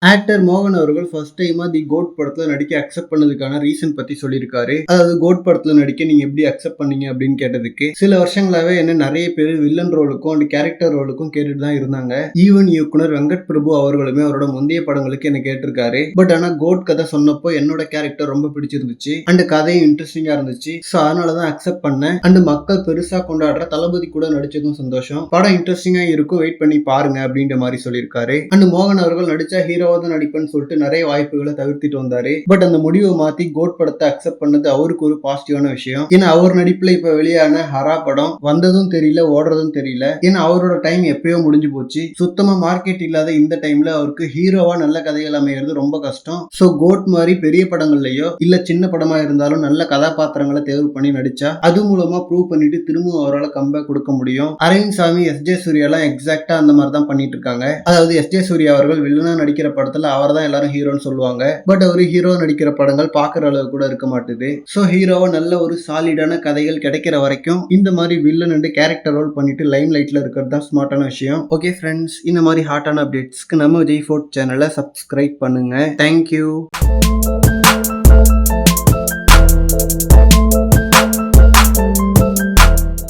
Actor மோகன் அவர்கள் first டைமா தி கோட் படத்துல நடிக்க அக்செப்ட் பண்ணதுக்கான ரீசன் பத்தி சொல்லியிருக்காரு. அதாவது கோட் படத்துல நடிக்க நீங்க எப்படி அக்செப்ட் பண்ணீங்க அப்படின்னு கேட்டதுக்கு, சில வருஷங்களாவே என்ன நிறைய பேர் வில்லன் ரோலுக்கும் அண்ட் கேரக்டர் ரோலுக்கும் கேட்டுட்டு தான் இருந்தாங்க. ஈவன் இயக்குனர் வெங்கட் பிரபு அவர்களுமே அவரோட முந்தைய படங்களுக்கு என்ன கேட்டிருக்காரு. பட் ஆனா கோட் கதை சொன்னப்போ என்னோட கேரக்டர் ரொம்ப பிடிச்சிருந்துச்சு அண்ட் கதையும் இன்ட்ரெஸ்டிங்கா இருந்துச்சு. ஸோ அதனாலதான் அக்செப்ட் பண்ணேன். அண்ட் மக்கள் பெருசா கொண்டாடுற தளபதி கூட நடிச்சதும் சந்தோஷம். படம் இன்ட்ரெஸ்டிங்கா இருக்கும், வெயிட் பண்ணி பாருங்க அப்படின்ற மாதிரி சொல்லியிருக்காரு. அண்ட் மோகன் அவர்கள் நடிச்ச ஹீரோ நடிப்பேன்னு சொல்லிட்டு நிறைய வாய்ப்புகளை தவிர்த்துட்டு வந்தாரு. பட் அந்த முடிவை மாத்தி கோட் படத்தை அக்செப்ட் பண்ணது அவருக்கு ஒரு பாசிட்டிவான விஷயம். ஏன்னா அவர் நடிப்புல இப்ப வெளியான ஹரா படம் வந்ததும் தெரியல, ஓடுறதும் தெரியல. ஏன்னா அவரோட டைம் எப்பயோ முடிஞ்சு போச்சு. சுத்தமா மார்க்கெட் இல்லாத இந்த டைம்ல அவருக்கு ஹீரோவா நல்ல கதைகள் அமைகிறது ரொம்ப கஷ்டம். சோ கோட் மாதிரி பெரிய படங்கள்லயோ இல்ல சின்ன படமா இருந்தாலும் நல்ல கதாபாத்திரங்களை தேர்வு பண்ணி நடிச்சா அது மூலமா ப்ரூவ் பண்ணிட்டு திரும்பவும் அவரால் கம்பேக் கொடுக்க முடியும். அரவிந்த் சாமி, எஸ்.ஜே. சூர்யா எல்லாம் எக்ஸாக்டா அந்த மாதிரி தான் பண்ணிட்டு இருக்காங்க. அதாவது எஸ்.ஜே. சூர்யா அவர்கள் வில்லனா நடிக்கிற படத்துல அவர் தான் எல்லாரும் ஹீரோன்னு சொல்லுவாங்க. பட் அவர் ஹீரோ நடிக்கிற படங்கள் பாக்குற அளவு கூட இருக்க மாட்டுது. சோ ஹீரோவா நல்ல ஒரு சாலிடான கதைகள் கிடைக்கிற வரைக்கும் இந்த மாதிரி வில்லன் அண்ட் கேரக்டர் ரோல் பண்ணிட்டு லைம் லைட்ல இருக்கிறது தான் ஸ்மார்ட்டான விஷயம். ஓகே ஃப்ரெண்ட்ஸ், இந்த மாதிரி ஹாட்டான அப்டேட்ஸ்க்கு நம்ம விஜய் ஃபோர்ட் சேனலை சப்ஸ்கிரைப் பண்ணுங்க. தேங்க்யூ.